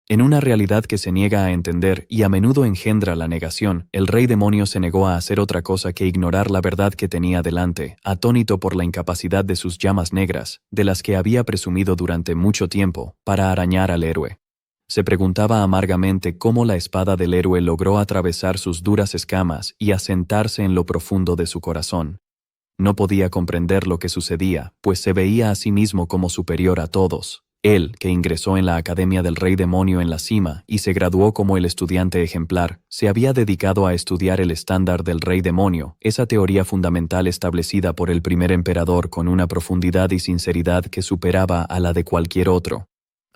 En una realidad que se niega a entender y a menudo engendra la negación, el rey demonio se negó a hacer otra cosa que ignorar la verdad que tenía delante, atónito por la incapacidad de sus llamas negras, de las que había presumido durante mucho tiempo, para arañar al héroe. Se preguntaba amargamente cómo la espada del héroe logró atravesar sus duras escamas y asentarse en lo profundo de su corazón. No podía comprender lo que sucedía, pues se veía a sí mismo como superior a todos. Él, que ingresó en la Academia del Rey Demonio en la cima y se graduó como el estudiante ejemplar, se había dedicado a estudiar el estándar del Rey Demonio, esa teoría fundamental establecida por el primer emperador con una profundidad y sinceridad que superaba a la de cualquier otro.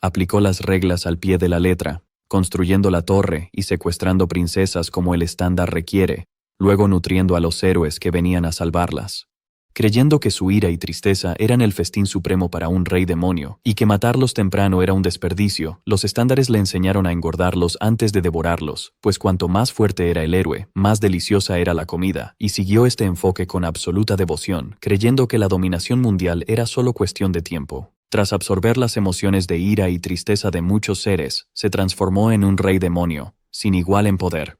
Aplicó las reglas al pie de la letra, construyendo la torre y secuestrando princesas como el estándar requiere, luego nutriendo a los héroes que venían a salvarlas. Creyendo que su ira y tristeza eran el festín supremo para un rey demonio, y que matarlos temprano era un desperdicio, los estándares le enseñaron a engordarlos antes de devorarlos, pues cuanto más fuerte era el héroe, más deliciosa era la comida, y siguió este enfoque con absoluta devoción, creyendo que la dominación mundial era solo cuestión de tiempo. Tras absorber las emociones de ira y tristeza de muchos seres, se transformó en un rey demonio, sin igual en poder.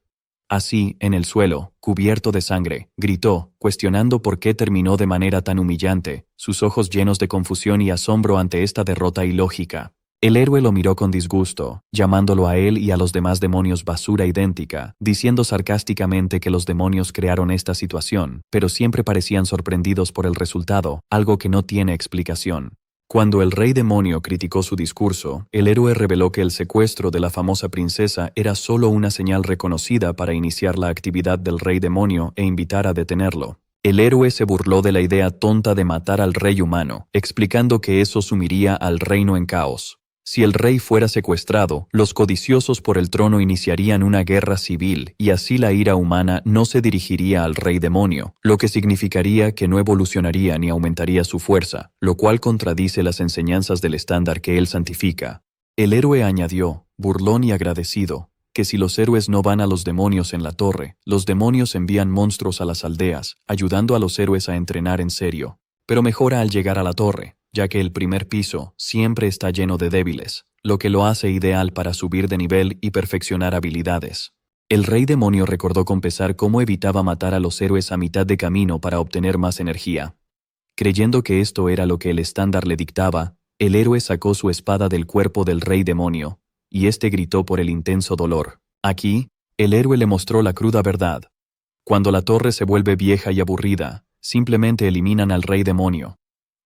Así, en el suelo, cubierto de sangre, gritó, cuestionando por qué terminó de manera tan humillante, sus ojos llenos de confusión y asombro ante esta derrota ilógica. El héroe lo miró con disgusto, llamándolo a él y a los demás demonios basura idéntica, diciendo sarcásticamente que los demonios crearon esta situación, pero siempre parecían sorprendidos por el resultado, algo que no tiene explicación. Cuando el rey demonio criticó su discurso, el héroe reveló que el secuestro de la famosa princesa era solo una señal reconocida para iniciar la actividad del rey demonio e invitar a detenerlo. El héroe se burló de la idea tonta de matar al rey humano, explicando que eso sumiría al reino en caos. Si el rey fuera secuestrado, los codiciosos por el trono iniciarían una guerra civil y así la ira humana no se dirigiría al rey demonio, lo que significaría que no evolucionaría ni aumentaría su fuerza, lo cual contradice las enseñanzas del estándar que él santifica. El héroe añadió, burlón y agradecido, que si los héroes no van a los demonios en la torre, los demonios envían monstruos a las aldeas, ayudando a los héroes a entrenar en serio. Pero mejora al llegar a la torre, ya que el primer piso siempre está lleno de débiles, lo que lo hace ideal para subir de nivel y perfeccionar habilidades. El rey demonio recordó con pesar cómo evitaba matar a los héroes a mitad de camino para obtener más energía. Creyendo que esto era lo que el estándar le dictaba, el héroe sacó su espada del cuerpo del rey demonio, y éste gritó por el intenso dolor. Aquí, el héroe le mostró la cruda verdad. Cuando la torre se vuelve vieja y aburrida, simplemente eliminan al rey demonio.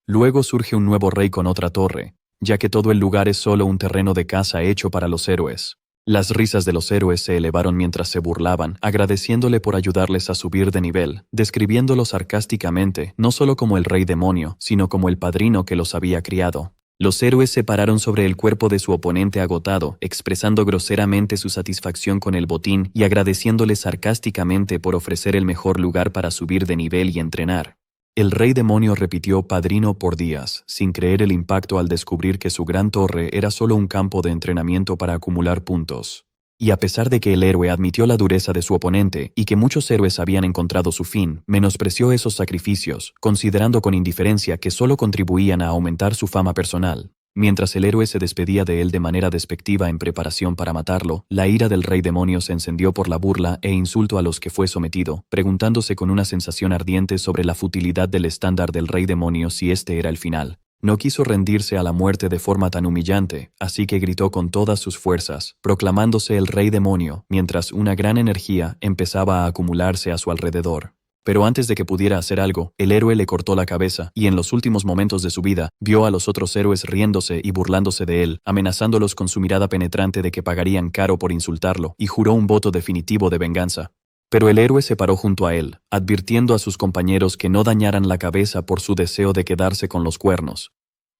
Luego surge un nuevo rey con otra torre, ya que todo el lugar es solo un terreno de caza hecho para los héroes. Las risas de los héroes se elevaron mientras se burlaban, agradeciéndole por ayudarles a subir de nivel, describiéndolo sarcásticamente, no solo como el rey demonio, sino como el padrino que los había criado. Los héroes se pararon sobre el cuerpo de su oponente agotado, expresando groseramente su satisfacción con el botín y agradeciéndole sarcásticamente por ofrecer el mejor lugar para subir de nivel y entrenar. El rey demonio repitió padrino por días, sin creer el impacto al descubrir que su gran torre era solo un campo de entrenamiento para acumular puntos. Y a pesar de que el héroe admitió la dureza de su oponente y que muchos héroes habían encontrado su fin, menospreció esos sacrificios, considerando con indiferencia que solo contribuían a aumentar su fama personal. Mientras el héroe se despedía de él de manera despectiva en preparación para matarlo, la ira del rey demonio se encendió por la burla e insulto a los que fue sometido, preguntándose con una sensación ardiente sobre la futilidad del estándar del rey demonio si este era el final. No quiso rendirse a la muerte de forma tan humillante, así que gritó con todas sus fuerzas, proclamándose el rey demonio, mientras una gran energía empezaba a acumularse a su alrededor. Pero antes de que pudiera hacer algo, el héroe le cortó la cabeza y en los últimos momentos de su vida, vio a los otros héroes riéndose y burlándose de él, amenazándolos con su mirada penetrante de que pagarían caro por insultarlo, y juró un voto definitivo de venganza. Pero el héroe se paró junto a él, advirtiendo a sus compañeros que no dañaran la cabeza por su deseo de quedarse con los cuernos.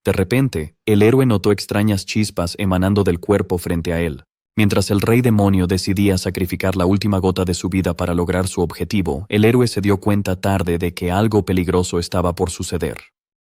De repente, el héroe notó extrañas chispas emanando del cuerpo frente a él. Mientras el rey demonio decidía sacrificar la última gota de su vida para lograr su objetivo, el héroe se dio cuenta tarde de que algo peligroso estaba por suceder.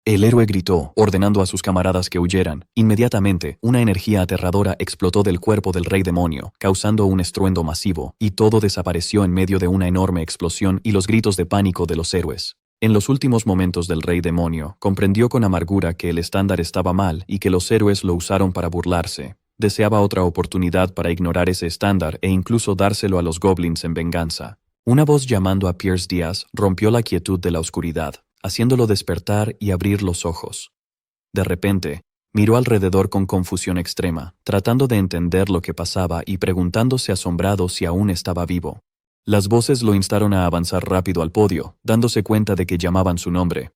El héroe gritó, ordenando a sus camaradas que huyeran. Inmediatamente, una energía aterradora explotó del cuerpo del rey demonio, causando un estruendo masivo, y todo desapareció en medio de una enorme explosión y los gritos de pánico de los héroes. En los últimos momentos del rey demonio, comprendió con amargura que el estándar estaba mal y que los héroes lo usaron para burlarse. Deseaba otra oportunidad para ignorar ese estándar e incluso dárselo a los goblins en venganza. Una voz llamando a Pierce Díaz rompió la quietud de la oscuridad, haciéndolo despertar y abrir los ojos. De repente, miró alrededor con confusión extrema, tratando de entender lo que pasaba y preguntándose asombrado si aún estaba vivo. Las voces lo instaron a avanzar rápido al podio, dándose cuenta de que llamaban su nombre.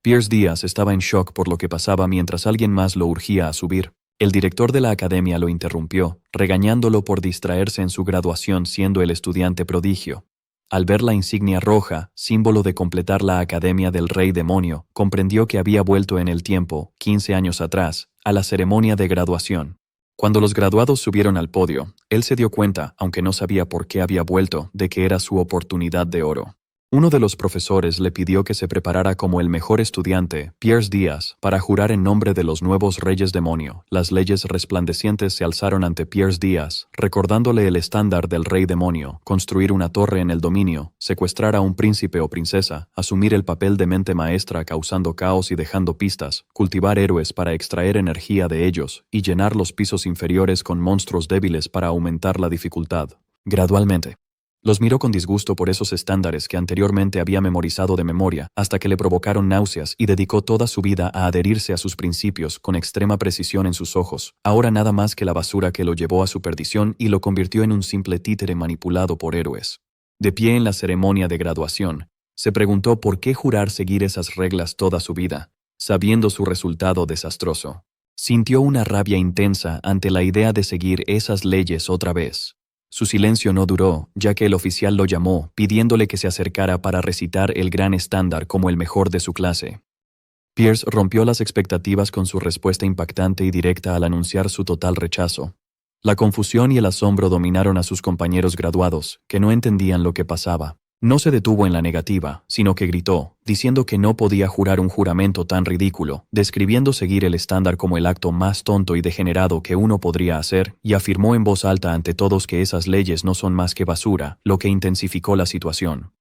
Pierce Díaz estaba en shock por lo que pasaba mientras alguien más lo urgía a subir. El director de la academia lo interrumpió, regañándolo por distraerse en su graduación siendo el estudiante prodigio. Al ver la insignia roja, símbolo de completar la Academia del Rey Demonio, comprendió que había vuelto en el tiempo, 15 años atrás, a la ceremonia de graduación. Cuando los graduados subieron al podio, él se dio cuenta, aunque no sabía por qué había vuelto, de que era su oportunidad de oro. Uno de los profesores le pidió que se preparara como el mejor estudiante, Pierce Díaz, para jurar en nombre de los nuevos Reyes Demonio. Las leyes resplandecientes se alzaron ante Pierce Díaz, recordándole el estándar del Rey Demonio: construir una torre en el dominio, secuestrar a un príncipe o princesa, asumir el papel de mente maestra causando caos y dejando pistas, cultivar héroes para extraer energía de ellos, y llenar los pisos inferiores con monstruos débiles para aumentar la dificultad. Gradualmente, los miró con disgusto por esos estándares que anteriormente había memorizado de memoria, hasta que le provocaron náuseas y dedicó toda su vida a adherirse a sus principios con extrema precisión en sus ojos, ahora nada más que la basura que lo llevó a su perdición y lo convirtió en un simple títere manipulado por héroes. De pie en la ceremonia de graduación, se preguntó por qué jurar seguir esas reglas toda su vida, sabiendo su resultado desastroso. Sintió una rabia intensa ante la idea de seguir esas leyes otra vez. Su silencio no duró, ya que el oficial lo llamó, pidiéndole que se acercara para recitar el gran estándar como el mejor de su clase. Pierce rompió las expectativas con su respuesta impactante y directa al anunciar su total rechazo. La confusión y el asombro dominaron a sus compañeros graduados, que no entendían lo que pasaba. No se detuvo en la negativa, sino que gritó, diciendo que no podía jurar un juramento tan ridículo, describiendo seguir el estándar como el acto más tonto y degenerado que uno podría hacer, y afirmó en voz alta ante todos que esas leyes no son más que basura, lo que intensificó la situación.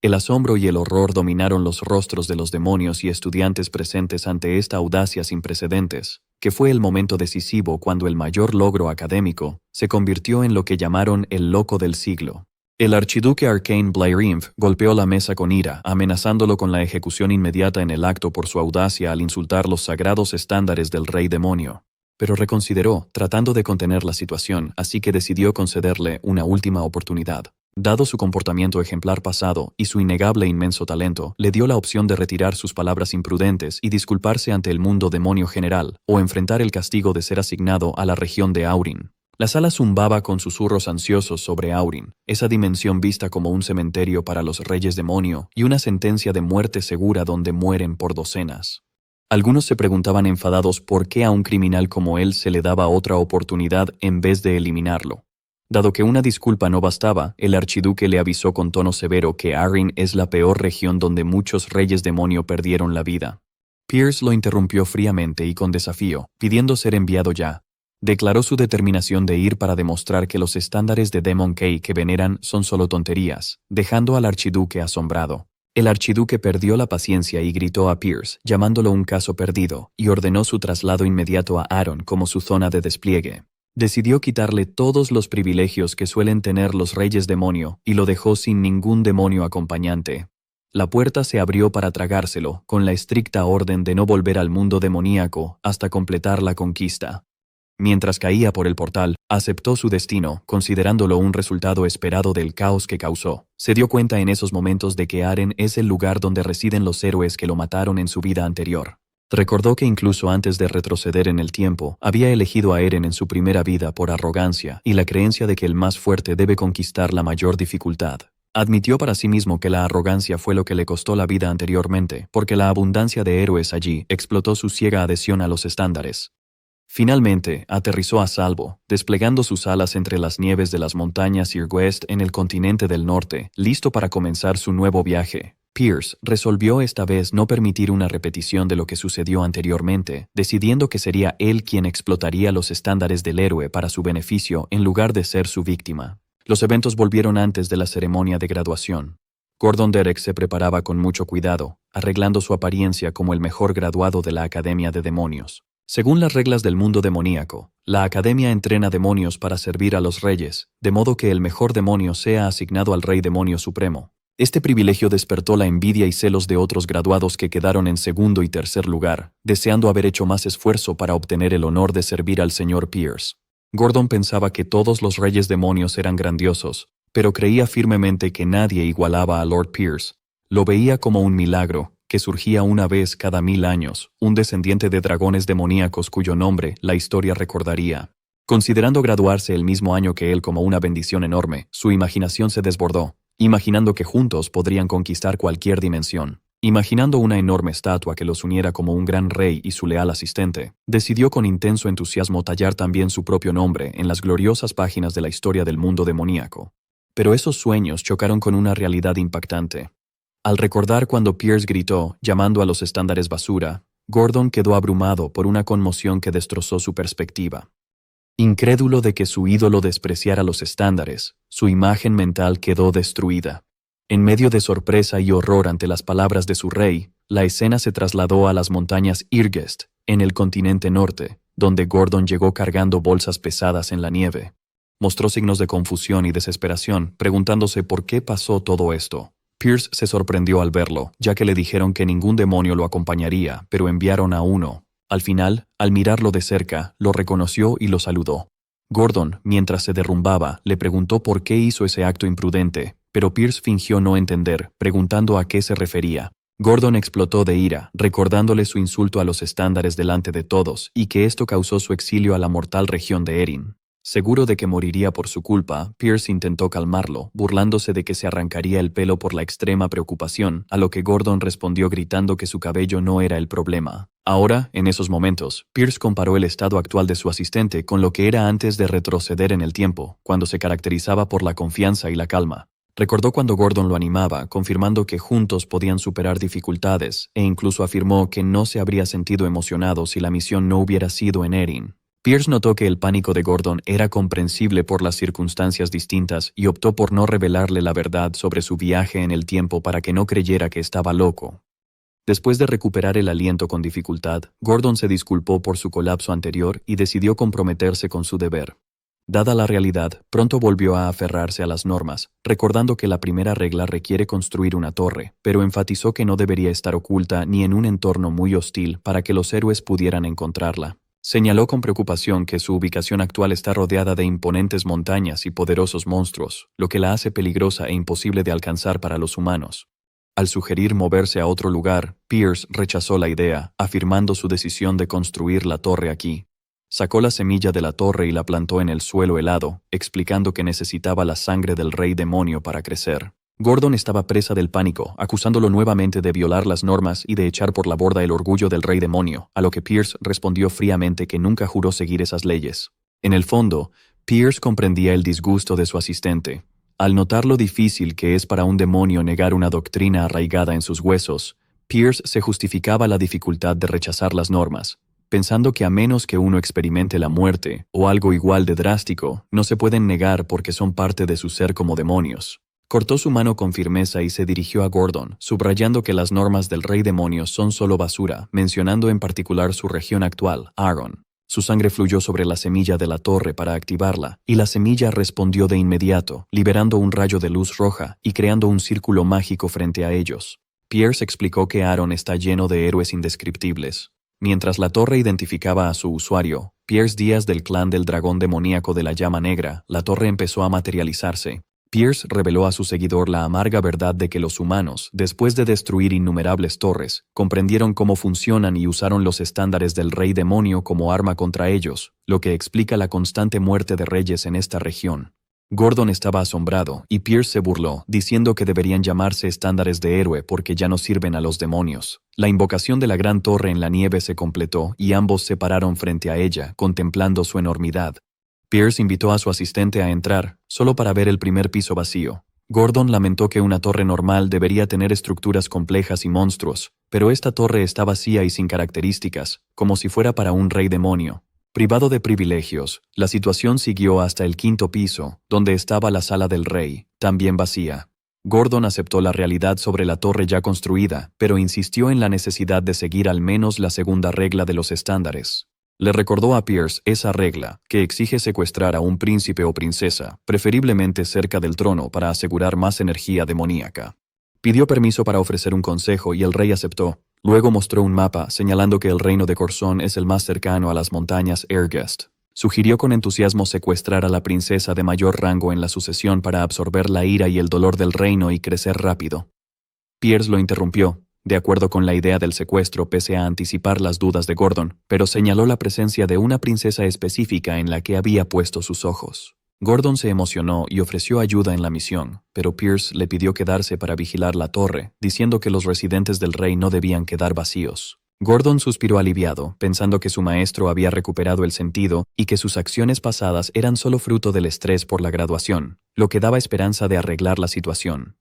El asombro y el horror dominaron los rostros de los demonios y estudiantes presentes ante esta audacia sin precedentes, que fue el momento decisivo cuando el mayor logro académico se convirtió en lo que llamaron el loco del siglo. El archiduque Arcane Blairimf golpeó la mesa con ira, amenazándolo con la ejecución inmediata en el acto por su audacia al insultar los sagrados estándares del Rey Demonio. Pero reconsideró, tratando de contener la situación, así que decidió concederle una última oportunidad. Dado su comportamiento ejemplar pasado y su innegable inmenso talento, le dio la opción de retirar sus palabras imprudentes y disculparse ante el mundo demonio general, o enfrentar el castigo de ser asignado a la región de Aurin. La sala zumbaba con susurros ansiosos sobre Aurin, esa dimensión vista como un cementerio para los reyes demonio y una sentencia de muerte segura donde mueren por docenas. Algunos se preguntaban enfadados por qué a un criminal como él se le daba otra oportunidad en vez de eliminarlo. Dado que una disculpa no bastaba, el archiduque le avisó con tono severo que Aurin es la peor región donde muchos reyes demonio perdieron la vida. Pierce lo interrumpió fríamente y con desafío, pidiendo ser enviado ya. Declaró su determinación de ir para demostrar que los estándares de Demon Key que veneran son solo tonterías, dejando al archiduque asombrado. El archiduque perdió la paciencia y gritó a Pierce, llamándolo un caso perdido, y ordenó su traslado inmediato a Aaron como su zona de despliegue. Decidió quitarle todos los privilegios que suelen tener los reyes demonio y lo dejó sin ningún demonio acompañante. La puerta se abrió para tragárselo, con la estricta orden de no volver al mundo demoníaco hasta completar la conquista. Mientras caía por el portal, aceptó su destino, considerándolo un resultado esperado del caos que causó. Se dio cuenta en esos momentos de que Aren es el lugar donde residen los héroes que lo mataron en su vida anterior. Recordó que incluso antes de retroceder en el tiempo, había elegido a Eren en su primera vida por arrogancia y la creencia de que el más fuerte debe conquistar la mayor dificultad. Admitió para sí mismo que la arrogancia fue lo que le costó la vida anteriormente, porque la abundancia de héroes allí explotó su ciega adhesión a los estándares. Finalmente, aterrizó a salvo, desplegando sus alas entre las nieves de las montañas Irwest en el continente del norte, listo para comenzar su nuevo viaje. Pierce resolvió esta vez no permitir una repetición de lo que sucedió anteriormente, decidiendo que sería él quien explotaría los estándares del héroe para su beneficio en lugar de ser su víctima. Los eventos volvieron antes de la ceremonia de graduación. Gordon Derek se preparaba con mucho cuidado, arreglando su apariencia como el mejor graduado de la Academia de Demonios. Según las reglas del mundo demoníaco, la Academia entrena demonios para servir a los reyes, de modo que el mejor demonio sea asignado al Rey Demonio Supremo. Este privilegio despertó la envidia y celos de otros graduados que quedaron en segundo y tercer lugar, deseando haber hecho más esfuerzo para obtener el honor de servir al señor Pierce. Gordon pensaba que todos los reyes demonios eran grandiosos, pero creía firmemente que nadie igualaba a Lord Pierce. Lo veía como un milagro, que surgía una vez cada 1000 años, un descendiente de dragones demoníacos cuyo nombre la historia recordaría. Considerando graduarse el mismo año que él como una bendición enorme, su imaginación se desbordó, imaginando que juntos podrían conquistar cualquier dimensión. Imaginando una enorme estatua que los uniera como un gran rey y su leal asistente, decidió con intenso entusiasmo tallar también su propio nombre en las gloriosas páginas de la historia del mundo demoníaco. Pero esos sueños chocaron con una realidad impactante. Al recordar cuando Pierce gritó, llamando a los estándares basura, Gordon quedó abrumado por una conmoción que destrozó su perspectiva. Incrédulo de que su ídolo despreciara los estándares, su imagen mental quedó destruida. En medio de sorpresa y horror ante las palabras de su rey, la escena se trasladó a las montañas Irgest, en el continente norte, donde Gordon llegó cargando bolsas pesadas en la nieve. Mostró signos de confusión y desesperación, preguntándose por qué pasó todo esto. Pierce se sorprendió al verlo, ya que le dijeron que ningún demonio lo acompañaría, pero enviaron a uno. Al final, al mirarlo de cerca, lo reconoció y lo saludó. Gordon, mientras se derrumbaba, le preguntó por qué hizo ese acto imprudente, pero Pierce fingió no entender, preguntando a qué se refería. Gordon explotó de ira, recordándole su insulto a los estándares delante de todos, y que esto causó su exilio a la mortal región de Erin. Seguro de que moriría por su culpa, Pierce intentó calmarlo, burlándose de que se arrancaría el pelo por la extrema preocupación, a lo que Gordon respondió gritando que su cabello no era el problema. Ahora, en esos momentos, Pierce comparó el estado actual de su asistente con lo que era antes de retroceder en el tiempo, cuando se caracterizaba por la confianza y la calma. Recordó cuando Gordon lo animaba, confirmando que juntos podían superar dificultades, e incluso afirmó que no se habría sentido emocionado si la misión no hubiera sido en Erin. Pierce notó que el pánico de Gordon era comprensible por las circunstancias distintas y optó por no revelarle la verdad sobre su viaje en el tiempo para que no creyera que estaba loco. Después de recuperar el aliento con dificultad, Gordon se disculpó por su colapso anterior y decidió comprometerse con su deber. Dada la realidad, pronto volvió a aferrarse a las normas, recordando que la primera regla requiere construir una torre, pero enfatizó que no debería estar oculta ni en un entorno muy hostil para que los héroes pudieran encontrarla. Señaló con preocupación que su ubicación actual está rodeada de imponentes montañas y poderosos monstruos, lo que la hace peligrosa e imposible de alcanzar para los humanos. Al sugerir moverse a otro lugar, Pierce rechazó la idea, afirmando su decisión de construir la torre aquí. Sacó la semilla de la torre y la plantó en el suelo helado, explicando que necesitaba la sangre del rey demonio para crecer. Gordon estaba presa del pánico, acusándolo nuevamente de violar las normas y de echar por la borda el orgullo del rey demonio, a lo que Pierce respondió fríamente que nunca juró seguir esas leyes. En el fondo, Pierce comprendía el disgusto de su asistente. Al notar lo difícil que es para un demonio negar una doctrina arraigada en sus huesos, Pierce se justificaba la dificultad de rechazar las normas, pensando que a menos que uno experimente la muerte, o algo igual de drástico, no se pueden negar porque son parte de su ser como demonios. Cortó su mano con firmeza y se dirigió a Gordon, subrayando que las normas del rey demonio son solo basura, mencionando en particular su región actual, Aron. Su sangre fluyó sobre la semilla de la torre para activarla, y la semilla respondió de inmediato, liberando un rayo de luz roja y creando un círculo mágico frente a ellos. Pierce explicó que Aron está lleno de héroes indescriptibles. Mientras la torre identificaba a su usuario, Pierce Díaz del clan del dragón demoníaco de la llama negra, la torre empezó a materializarse. Pierce reveló a su seguidor la amarga verdad de que los humanos, después de destruir innumerables torres, comprendieron cómo funcionan y usaron los estándares del rey demonio como arma contra ellos, lo que explica la constante muerte de reyes en esta región. Gordon estaba asombrado, y Pierce se burló, diciendo que deberían llamarse estándares de héroe porque ya no sirven a los demonios. La invocación de la gran torre en la nieve se completó y ambos se pararon frente a ella, contemplando su enormidad. Pierce invitó a su asistente a entrar, solo para ver el primer piso vacío. Gordon lamentó que una torre normal debería tener estructuras complejas y monstruos, pero esta torre está vacía y sin características, como si fuera para un rey demonio. Privado de privilegios, la situación siguió hasta el 5º piso, donde estaba la sala del rey, también vacía. Gordon aceptó la realidad sobre la torre ya construida, pero insistió en la necesidad de seguir al menos la segunda regla de los estándares. Le recordó a Pierce esa regla que exige secuestrar a un príncipe o princesa, preferiblemente cerca del trono para asegurar más energía demoníaca. Pidió permiso para ofrecer un consejo y el rey aceptó. Luego mostró un mapa señalando que el reino de Corzón es el más cercano a las montañas Ergest. Sugirió con entusiasmo secuestrar a la princesa de mayor rango en la sucesión para absorber la ira y el dolor del reino y crecer rápido. Pierce lo interrumpió, de acuerdo con la idea del secuestro pese a anticipar las dudas de Gordon, pero señaló la presencia de una princesa específica en la que había puesto sus ojos. Gordon se emocionó y ofreció ayuda en la misión, pero Pierce le pidió quedarse para vigilar la torre, diciendo que los residentes del rey no debían quedar vacíos. Gordon suspiró aliviado, pensando que su maestro había recuperado el sentido y que sus acciones pasadas eran solo fruto del estrés por la graduación, lo que daba esperanza de arreglar la situación.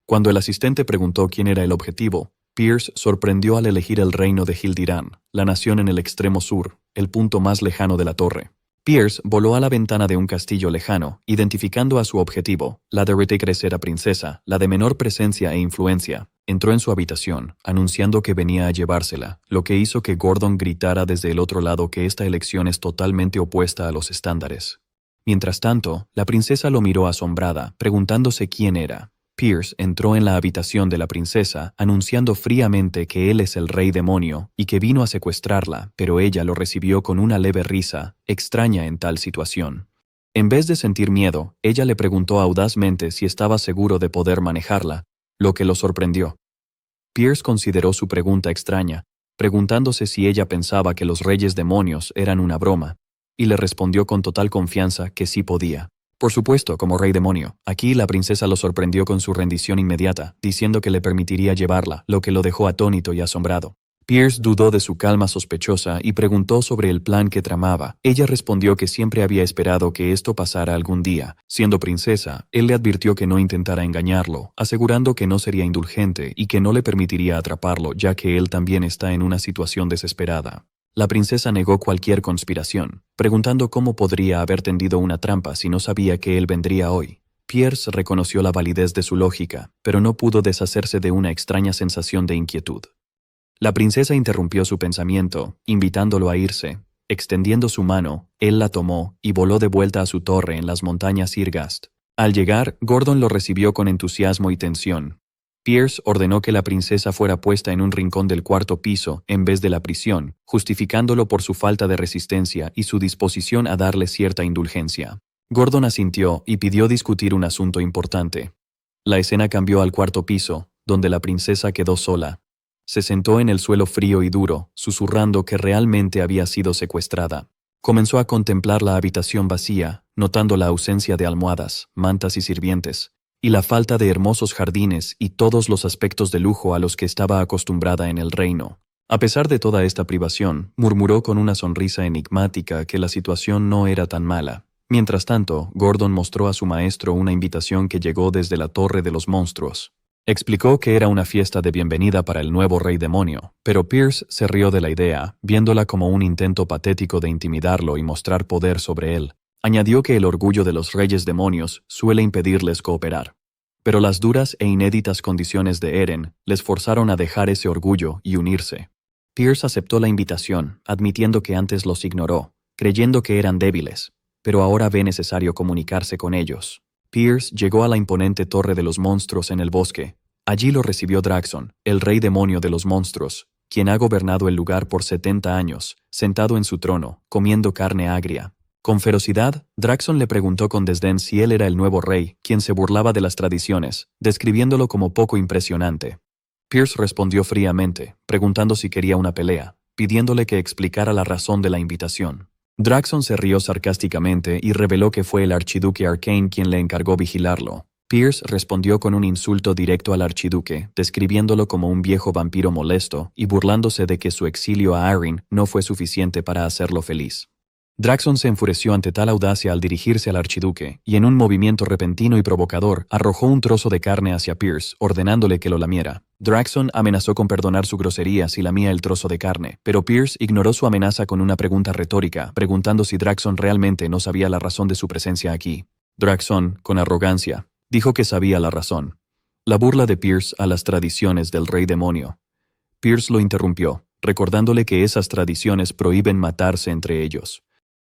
Cuando el asistente preguntó quién era el objetivo, Pierce sorprendió al elegir el reino de Hildirán, la nación en el extremo sur, el punto más lejano de la torre. Pierce voló a la ventana de un castillo lejano, identificando a su objetivo, la de Retecresera princesa, la de menor presencia e influencia. Entró en su habitación, anunciando que venía a llevársela, lo que hizo que Gordon gritara desde el otro lado que esta elección es totalmente opuesta a los estándares. Mientras tanto, la princesa lo miró asombrada, preguntándose quién era. Pierce entró en la habitación de la princesa, anunciando fríamente que él es el rey demonio y que vino a secuestrarla, pero ella lo recibió con una leve risa, extraña en tal situación. En vez de sentir miedo, ella le preguntó audazmente si estaba seguro de poder manejarla, lo que lo sorprendió. Pierce consideró su pregunta extraña, preguntándose si ella pensaba que los reyes demonios eran una broma, y le respondió con total confianza que sí podía. Por supuesto, como rey demonio. Aquí la princesa lo sorprendió con su rendición inmediata, diciendo que le permitiría llevarla, lo que lo dejó atónito y asombrado. Pierce dudó de su calma sospechosa y preguntó sobre el plan que tramaba. Ella respondió que siempre había esperado que esto pasara algún día. Siendo princesa, él le advirtió que no intentara engañarlo, asegurando que no sería indulgente y que no le permitiría atraparlo, ya que él también está en una situación desesperada. La princesa negó cualquier conspiración, preguntando cómo podría haber tendido una trampa si no sabía que él vendría hoy. Pierce reconoció la validez de su lógica, pero no pudo deshacerse de una extraña sensación de inquietud. La princesa interrumpió su pensamiento, invitándolo a irse. Extendiendo su mano, él la tomó y voló de vuelta a su torre en las montañas Irgast. Al llegar, Gordon lo recibió con entusiasmo y tensión. Pierce ordenó que la princesa fuera puesta en un rincón del cuarto piso en vez de la prisión, justificándolo por su falta de resistencia y su disposición a darle cierta indulgencia. Gordon asintió y pidió discutir un asunto importante. La escena cambió al cuarto piso, donde la princesa quedó sola. Se sentó en el suelo frío y duro, susurrando que realmente había sido secuestrada. Comenzó a contemplar la habitación vacía, notando la ausencia de almohadas, mantas y sirvientes, y la falta de hermosos jardines y todos los aspectos de lujo a los que estaba acostumbrada en el reino. A pesar de toda esta privación, murmuró con una sonrisa enigmática que la situación no era tan mala. Mientras tanto, Gordon mostró a su maestro una invitación que llegó desde la Torre de los Monstruos. Explicó que era una fiesta de bienvenida para el nuevo rey demonio, pero Pierce se rió de la idea, viéndola como un intento patético de intimidarlo y mostrar poder sobre él. Añadió que el orgullo de los reyes demonios suele impedirles cooperar. Pero las duras e inéditas condiciones de Eren les forzaron a dejar ese orgullo y unirse. Pierce aceptó la invitación, admitiendo que antes los ignoró, creyendo que eran débiles, pero ahora ve necesario comunicarse con ellos. Pierce llegó a la imponente Torre de los Monstruos en el bosque. Allí lo recibió Draxon, el rey demonio de los monstruos, quien ha gobernado el lugar por 70 años, sentado en su trono, comiendo carne agria. Con ferocidad, Draxon le preguntó con desdén si él era el nuevo rey, quien se burlaba de las tradiciones, describiéndolo como poco impresionante. Pierce respondió fríamente, preguntando si quería una pelea, pidiéndole que explicara la razón de la invitación. Draxon se rió sarcásticamente y reveló que fue el archiduque Arcane quien le encargó vigilarlo. Pierce respondió con un insulto directo al archiduque, describiéndolo como un viejo vampiro molesto y burlándose de que su exilio a Arryn no fue suficiente para hacerlo feliz. Draxon se enfureció ante tal audacia al dirigirse al archiduque, y en un movimiento repentino y provocador, arrojó un trozo de carne hacia Pierce, ordenándole que lo lamiera. Draxon amenazó con perdonar su grosería si lamía el trozo de carne, pero Pierce ignoró su amenaza con una pregunta retórica, preguntando si Draxon realmente no sabía la razón de su presencia aquí. Draxon, con arrogancia, dijo que sabía la razón. La burla de Pierce a las tradiciones del rey demonio. Pierce lo interrumpió, recordándole que esas tradiciones prohíben matarse entre ellos.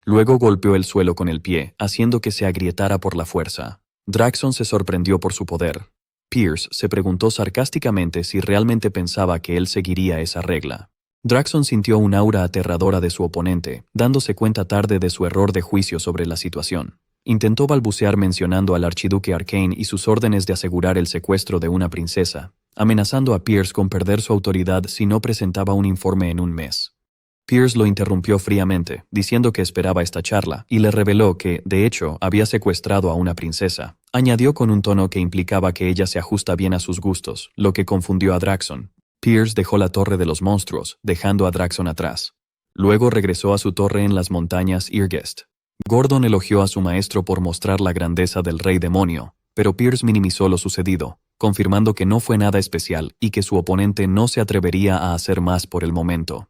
Luego golpeó el suelo con el pie, haciendo que se agrietara por la fuerza. Draxon se sorprendió por su poder. Pierce se preguntó sarcásticamente si realmente pensaba que él seguiría esa regla. Draxon sintió un aura aterradora de su oponente, dándose cuenta tarde de su error de juicio sobre la situación. Intentó balbucear mencionando al archiduque Arcane y sus órdenes de asegurar el secuestro de una princesa, amenazando a Pierce con perder su autoridad si no presentaba un informe en un mes. Pierce lo interrumpió fríamente, diciendo que esperaba esta charla, y le reveló que, de hecho, había secuestrado a una princesa. Añadió con un tono que implicaba que ella se ajusta bien a sus gustos, lo que confundió a Draxon. Pierce dejó la torre de los monstruos, dejando a Draxon atrás. Luego regresó a su torre en las montañas Irgest. Gordon elogió a su maestro por mostrar la grandeza del rey demonio, pero Pierce minimizó lo sucedido, confirmando que no fue nada especial y que su oponente no se atrevería a hacer más por el momento.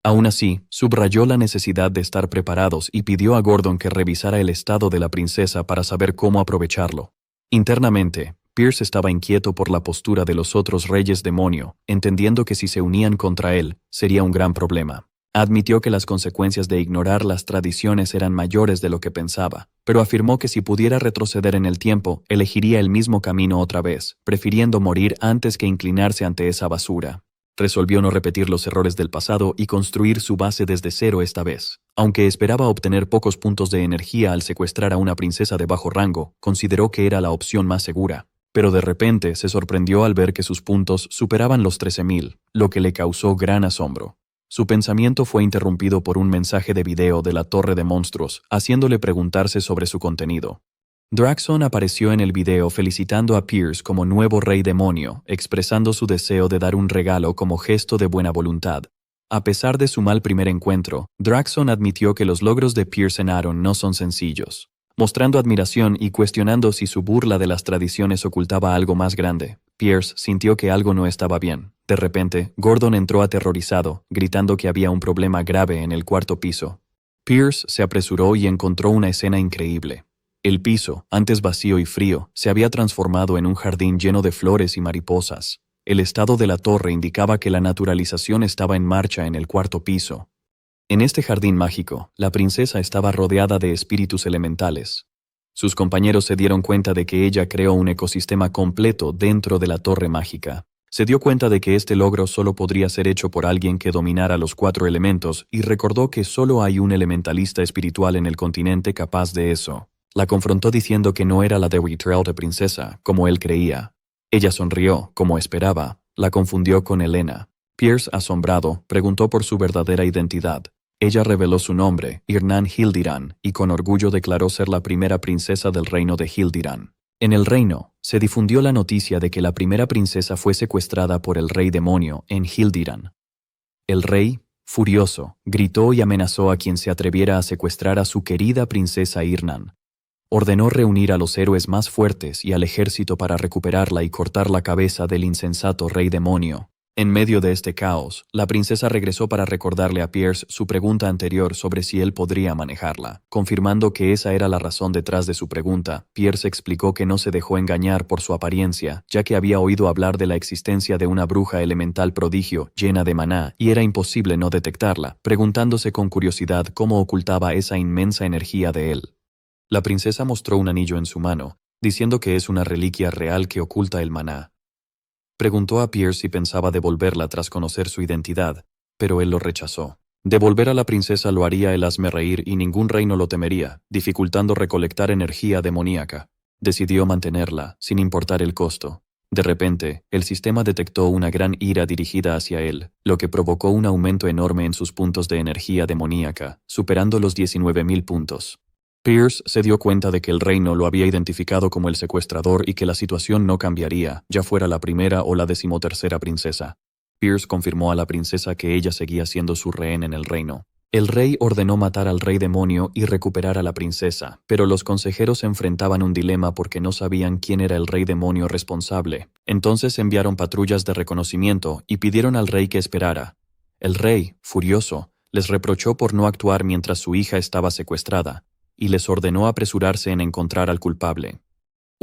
Aún así, subrayó la necesidad de estar preparados y pidió a Gordon que revisara el estado de la princesa para saber cómo aprovecharlo. Internamente, Pierce estaba inquieto por la postura de los otros reyes demonio, entendiendo que si se unían contra él, sería un gran problema. Admitió que las consecuencias de ignorar las tradiciones eran mayores de lo que pensaba, pero afirmó que si pudiera retroceder en el tiempo, elegiría el mismo camino otra vez, prefiriendo morir antes que inclinarse ante esa basura. Resolvió no repetir los errores del pasado y construir su base desde cero esta vez. Aunque esperaba obtener pocos puntos de energía al secuestrar a una princesa de bajo rango, consideró que era la opción más segura. Pero de repente se sorprendió al ver que sus puntos superaban los 13.000, lo que le causó gran asombro. Su pensamiento fue interrumpido por un mensaje de video de la Torre de Monstruos, haciéndole preguntarse sobre su contenido. Draxon apareció en el video felicitando a Pierce como nuevo rey demonio, expresando su deseo de dar un regalo como gesto de buena voluntad. A pesar de su mal primer encuentro, Draxon admitió que los logros de Pierce en Aaron no son sencillos, mostrando admiración y cuestionando si su burla de las tradiciones ocultaba algo más grande. Pierce sintió que algo no estaba bien. De repente, Gordon entró aterrorizado, gritando que había un problema grave en el cuarto piso. Pierce se apresuró y encontró una escena increíble. El piso, antes vacío y frío, se había transformado en un jardín lleno de flores y mariposas. El estado de la torre indicaba que la naturalización estaba en marcha en el cuarto piso. En este jardín mágico, la princesa estaba rodeada de espíritus elementales. Sus compañeros se dieron cuenta de que ella creó un ecosistema completo dentro de la torre mágica. Se dio cuenta de que este logro solo podría ser hecho por alguien que dominara los 4 elementos y recordó que solo hay un elementalista espiritual en el continente capaz de eso. La confrontó diciendo que no era la de princesa, como él creía. Ella sonrió, como esperaba. La confundió con Helena. Pierce, asombrado, preguntó por su verdadera identidad. Ella reveló su nombre, Irnan Hildiran, y con orgullo declaró ser la primera princesa del reino de Hildiran. En el reino, se difundió la noticia de que la primera princesa fue secuestrada por el rey demonio en Hildiran. El rey, furioso, gritó y amenazó a quien se atreviera a secuestrar a su querida princesa Irnan. Ordenó reunir a los héroes más fuertes y al ejército para recuperarla y cortar la cabeza del insensato rey demonio. En medio de este caos, la princesa regresó para recordarle a Pierce su pregunta anterior sobre si él podría manejarla. Confirmando que esa era la razón detrás de su pregunta, Pierce explicó que no se dejó engañar por su apariencia, ya que había oído hablar de la existencia de una bruja elemental prodigio llena de maná y era imposible no detectarla, preguntándose con curiosidad cómo ocultaba esa inmensa energía de él. La princesa mostró un anillo en su mano, diciendo que es una reliquia real que oculta el maná. Preguntó a Pierce si pensaba devolverla tras conocer su identidad, pero él lo rechazó. Devolver a la princesa lo haría el hazmerreír y ningún reino lo temería, dificultando recolectar energía demoníaca. Decidió mantenerla, sin importar el costo. De repente, el sistema detectó una gran ira dirigida hacia él, lo que provocó un aumento enorme en sus puntos de energía demoníaca, superando los 19.000 puntos. Pierce se dio cuenta de que el reino lo había identificado como el secuestrador y que la situación no cambiaría, ya fuera la primera o la 13ª princesa. Pierce confirmó a la princesa que ella seguía siendo su rehén en el reino. El rey ordenó matar al rey demonio y recuperar a la princesa, pero los consejeros enfrentaban un dilema porque no sabían quién era el rey demonio responsable. Entonces enviaron patrullas de reconocimiento y pidieron al rey que esperara. El rey, furioso, les reprochó por no actuar mientras su hija estaba secuestrada, y les ordenó apresurarse en encontrar al culpable.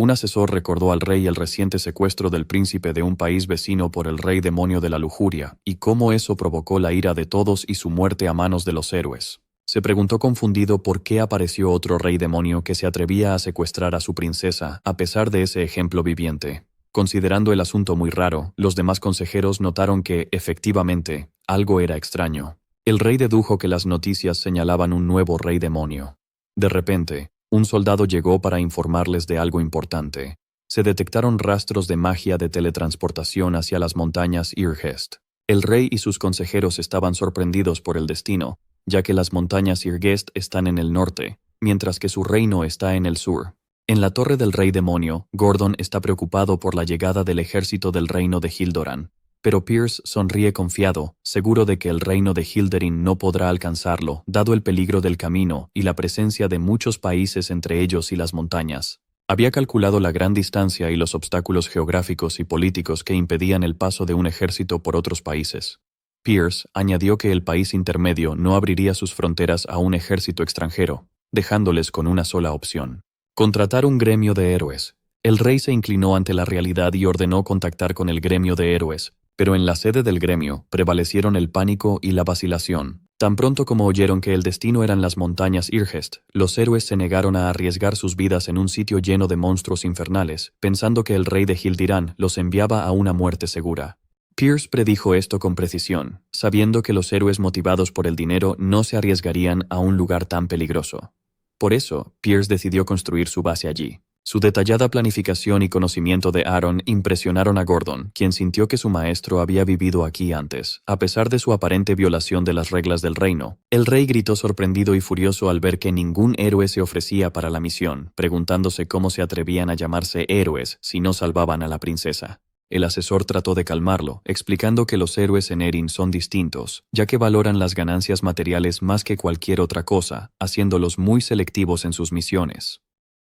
Un asesor recordó al rey el reciente secuestro del príncipe de un país vecino por el rey demonio de la lujuria, y cómo eso provocó la ira de todos y su muerte a manos de los héroes. Se preguntó confundido por qué apareció otro rey demonio que se atrevía a secuestrar a su princesa, a pesar de ese ejemplo viviente. Considerando el asunto muy raro, los demás consejeros notaron que, efectivamente, algo era extraño. El rey dedujo que las noticias señalaban un nuevo rey demonio. De repente, un soldado llegó para informarles de algo importante. Se detectaron rastros de magia de teletransportación hacia las montañas Irgest. El rey y sus consejeros estaban sorprendidos por el destino, ya que las montañas Irgest están en el norte, mientras que su reino está en el sur. En la torre del rey demonio, Gordon está preocupado por la llegada del ejército del reino de Hildoran. Pero Pierce sonríe confiado, seguro de que el reino de Hilderin no podrá alcanzarlo, dado el peligro del camino y la presencia de muchos países entre ellos y las montañas. Había calculado la gran distancia y los obstáculos geográficos y políticos que impedían el paso de un ejército por otros países. Pierce añadió que el país intermedio no abriría sus fronteras a un ejército extranjero, dejándoles con una sola opción: contratar un gremio de héroes. El rey se inclinó ante la realidad y ordenó contactar con el gremio de héroes, pero en la sede del gremio prevalecieron el pánico y la vacilación. Tan pronto como oyeron que el destino eran las montañas Irgest, los héroes se negaron a arriesgar sus vidas en un sitio lleno de monstruos infernales, pensando que el rey de Hildiran los enviaba a una muerte segura. Pierce predijo esto con precisión, sabiendo que los héroes motivados por el dinero no se arriesgarían a un lugar tan peligroso. Por eso, Pierce decidió construir su base allí. Su detallada planificación y conocimiento de Aaron impresionaron a Gordon, quien sintió que su maestro había vivido aquí antes, a pesar de su aparente violación de las reglas del reino. El rey gritó sorprendido y furioso al ver que ningún héroe se ofrecía para la misión, preguntándose cómo se atrevían a llamarse héroes si no salvaban a la princesa. El asesor trató de calmarlo, explicando que los héroes en Erin son distintos, ya que valoran las ganancias materiales más que cualquier otra cosa, haciéndolos muy selectivos en sus misiones.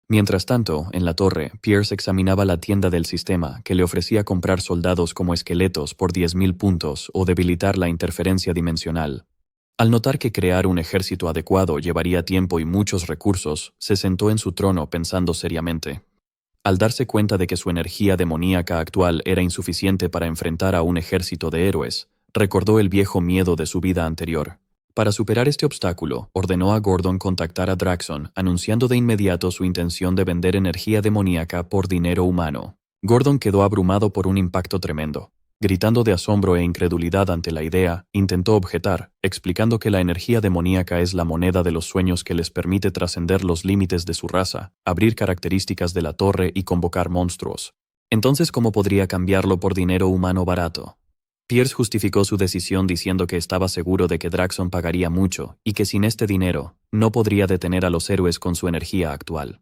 Mientras tanto, en la torre, Pierce examinaba la tienda del sistema, que le ofrecía comprar soldados como esqueletos por 10.000 puntos o debilitar la interferencia dimensional. Al notar que crear un ejército adecuado llevaría tiempo y muchos recursos, se sentó en su trono pensando seriamente. Al darse cuenta de que su energía demoníaca actual era insuficiente para enfrentar a un ejército de héroes, recordó el viejo miedo de su vida anterior. Para superar este obstáculo, ordenó a Gordon contactar a Draxon, anunciando de inmediato su intención de vender energía demoníaca por dinero humano. Gordon quedó abrumado por un impacto tremendo. Gritando de asombro e incredulidad ante la idea, intentó objetar, explicando que la energía demoníaca es la moneda de los sueños que les permite trascender los límites de su raza, abrir características de la torre y convocar monstruos. Entonces, ¿cómo podría cambiarlo por dinero humano barato? Pierce justificó su decisión diciendo que estaba seguro de que Draxon pagaría mucho y que sin este dinero, no podría detener a los héroes con su energía actual.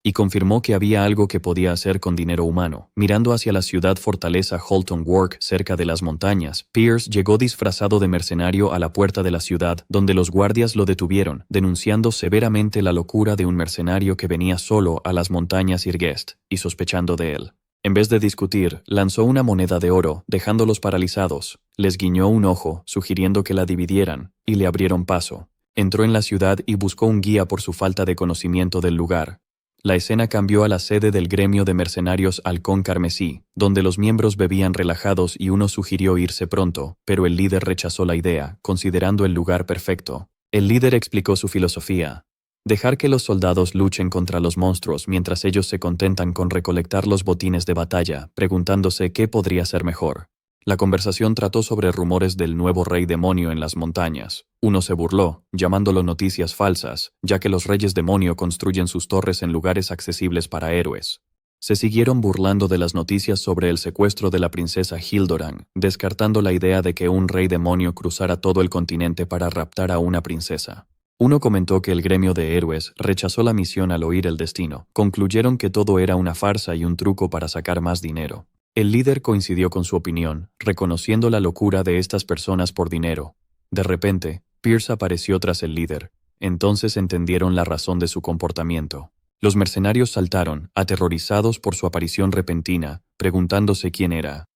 Y confirmó que había algo que podía hacer con dinero humano. Mirando hacia la ciudad fortaleza Holton Work cerca de las montañas, Pierce llegó disfrazado de mercenario a la puerta de la ciudad, donde los guardias lo detuvieron, denunciando severamente la locura de un mercenario que venía solo a las montañas Irgest, y sospechando de él. En vez de discutir, lanzó una moneda de oro, dejándolos paralizados. Les guiñó un ojo, sugiriendo que la dividieran, y le abrieron paso. Entró en la ciudad y buscó un guía por su falta de conocimiento del lugar. La escena cambió a la sede del gremio de mercenarios Halcón Carmesí, donde los miembros bebían relajados y uno sugirió irse pronto, pero el líder rechazó la idea, considerando el lugar perfecto. El líder explicó su filosofía: dejar que los soldados luchen contra los monstruos mientras ellos se contentan con recolectar los botines de batalla, preguntándose qué podría ser mejor. La conversación trató sobre rumores del nuevo rey demonio en las montañas. Uno se burló, llamándolo noticias falsas, ya que los reyes demonio construyen sus torres en lugares accesibles para héroes. Se siguieron burlando de las noticias sobre el secuestro de la princesa Hildoran, descartando la idea de que un rey demonio cruzara todo el continente para raptar a una princesa. Uno comentó que el gremio de héroes rechazó la misión al oír el destino. Concluyeron que todo era una farsa y un truco para sacar más dinero. El líder coincidió con su opinión, reconociendo la locura de estas personas por dinero. De repente, Pierce apareció tras el líder. Entonces entendieron la razón de su comportamiento. Los mercenarios saltaron, aterrorizados por su aparición repentina, preguntándose quién era.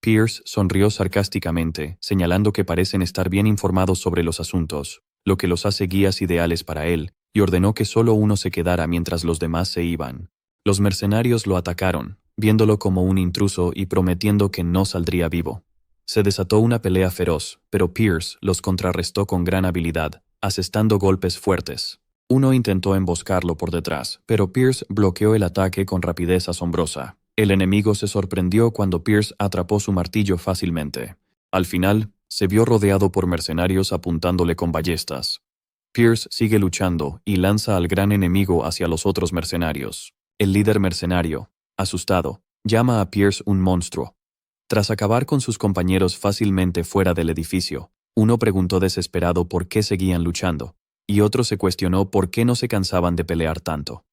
Pierce sonrió sarcásticamente, señalando que parecen estar bien informados sobre los asuntos, lo que los hace guías ideales para él, y ordenó que solo uno se quedara mientras los demás se iban. Los mercenarios lo atacaron, viéndolo como un intruso y prometiendo que no saldría vivo. Se desató una pelea feroz, pero Pierce los contrarrestó con gran habilidad, asestando golpes fuertes. Uno intentó emboscarlo por detrás, pero Pierce bloqueó el ataque con rapidez asombrosa. El enemigo se sorprendió cuando Pierce atrapó su martillo fácilmente. Al final, se vio rodeado por mercenarios apuntándole con ballestas. Pierce sigue luchando y lanza al gran enemigo hacia los otros mercenarios. El líder mercenario, asustado, llama a Pierce un monstruo. Tras acabar con sus compañeros fácilmente fuera del edificio, uno preguntó desesperado por qué seguían luchando, y otro se cuestionó por qué no se cansaban de pelear tanto.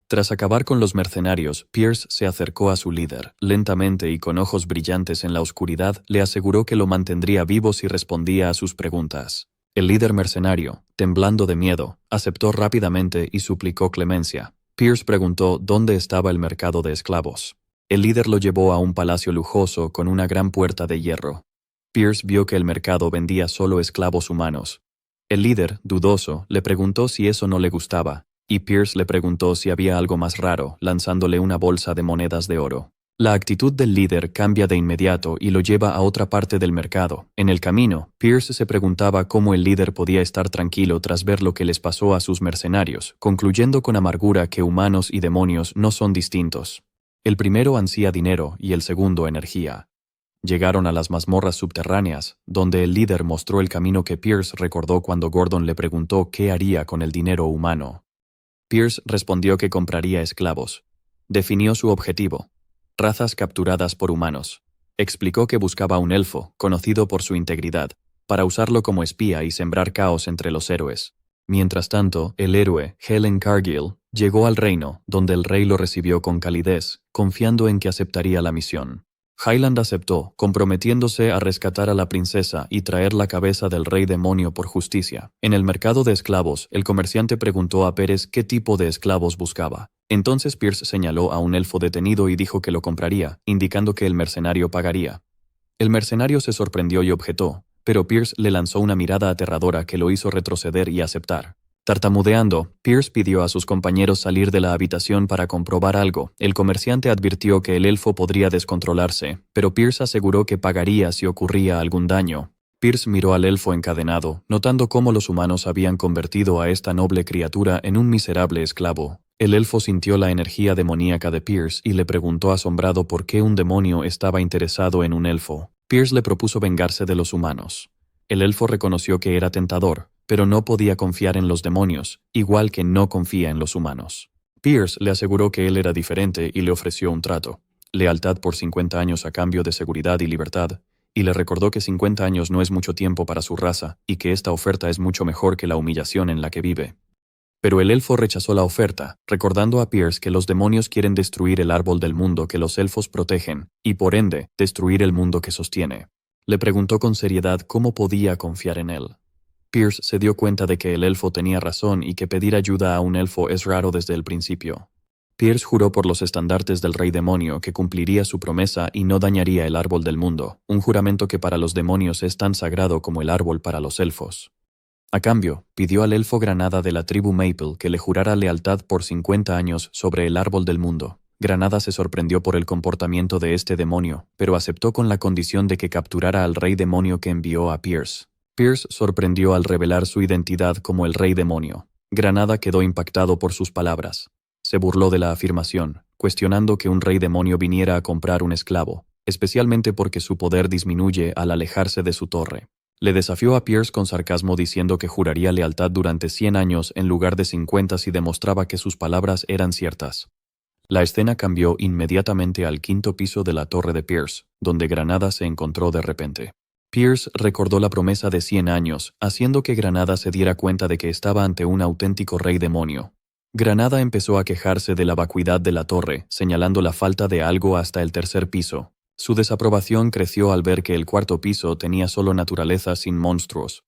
Tras acabar con los mercenarios, Pierce se acercó a su líder, lentamente y con ojos brillantes en la oscuridad, le aseguró que lo mantendría vivo si respondía a sus preguntas. El líder mercenario, temblando de miedo, aceptó rápidamente y suplicó clemencia. Pierce preguntó dónde estaba el mercado de esclavos. El líder lo llevó a un palacio lujoso con una gran puerta de hierro. Pierce vio que el mercado vendía solo esclavos humanos. El líder, dudoso, le preguntó si eso no le gustaba, y Pierce le preguntó si había algo más raro, lanzándole una bolsa de monedas de oro. La actitud del líder cambia de inmediato y lo lleva a otra parte del mercado. En el camino, Pierce se preguntaba cómo el líder podía estar tranquilo tras ver lo que les pasó a sus mercenarios, concluyendo con amargura que humanos y demonios no son distintos. El primero ansía dinero y el segundo energía. Llegaron a las mazmorras subterráneas, donde el líder mostró el camino que Pierce recordó cuando Gordon le preguntó qué haría con el dinero humano. Pierce respondió que compraría esclavos. Definió su objetivo: razas capturadas por humanos. Explicó que buscaba un elfo, conocido por su integridad, para usarlo como espía y sembrar caos entre los héroes. Mientras tanto, el héroe, Helen Cargill, llegó al reino, donde el rey lo recibió con calidez, confiando en que aceptaría la misión. Highland aceptó, comprometiéndose a rescatar a la princesa y traer la cabeza del rey demonio por justicia. En el mercado de esclavos, el comerciante preguntó a Pérez qué tipo de esclavos buscaba. Entonces Pierce señaló a un elfo detenido y dijo que lo compraría, indicando que el mercenario pagaría. El mercenario se sorprendió y objetó, pero Pierce le lanzó una mirada aterradora que lo hizo retroceder y aceptar. Tartamudeando, Pierce pidió a sus compañeros salir de la habitación para comprobar algo. El comerciante advirtió que el elfo podría descontrolarse, pero Pierce aseguró que pagaría si ocurría algún daño. Pierce miró al elfo encadenado, notando cómo los humanos habían convertido a esta noble criatura en un miserable esclavo. El elfo sintió la energía demoníaca de Pierce y le preguntó asombrado por qué un demonio estaba interesado en un elfo. Pierce le propuso vengarse de los humanos. El elfo reconoció que era tentador, pero no podía confiar en los demonios, igual que no confía en los humanos. Pierce le aseguró que él era diferente y le ofreció un trato: lealtad por 50 años a cambio de seguridad y libertad, y le recordó que 50 años no es mucho tiempo para su raza y que esta oferta es mucho mejor que la humillación en la que vive. Pero el elfo rechazó la oferta, recordando a Pierce que los demonios quieren destruir el árbol del mundo que los elfos protegen, y por ende, destruir el mundo que sostiene. Le preguntó con seriedad cómo podía confiar en él. Pierce se dio cuenta de que el elfo tenía razón y que pedir ayuda a un elfo es raro desde el principio. Pierce juró por los estandartes del rey demonio que cumpliría su promesa y no dañaría el árbol del mundo, un juramento que para los demonios es tan sagrado como el árbol para los elfos. A cambio, pidió al elfo Granada de la tribu Maple que le jurara lealtad por 50 años sobre el árbol del mundo. Granada se sorprendió por el comportamiento de este demonio, pero aceptó con la condición de que capturara al rey demonio que envió a Pierce. Pierce sorprendió al revelar su identidad como el rey demonio. Granada quedó impactado por sus palabras. Se burló de la afirmación, cuestionando que un rey demonio viniera a comprar un esclavo, especialmente porque su poder disminuye al alejarse de su torre. Le desafió a Pierce con sarcasmo diciendo que juraría lealtad durante 100 años en lugar de 50 si demostraba que sus palabras eran ciertas. La escena cambió inmediatamente al 5º piso de la torre de Pierce, donde Granada se encontró de repente. Pierce recordó la promesa de 100 años, haciendo que Granada se diera cuenta de que estaba ante un auténtico rey demonio. Granada empezó a quejarse de la vacuidad de la torre, señalando la falta de algo hasta el 3er piso. Su desaprobación creció al ver que el 4º piso tenía solo naturaleza sin monstruos.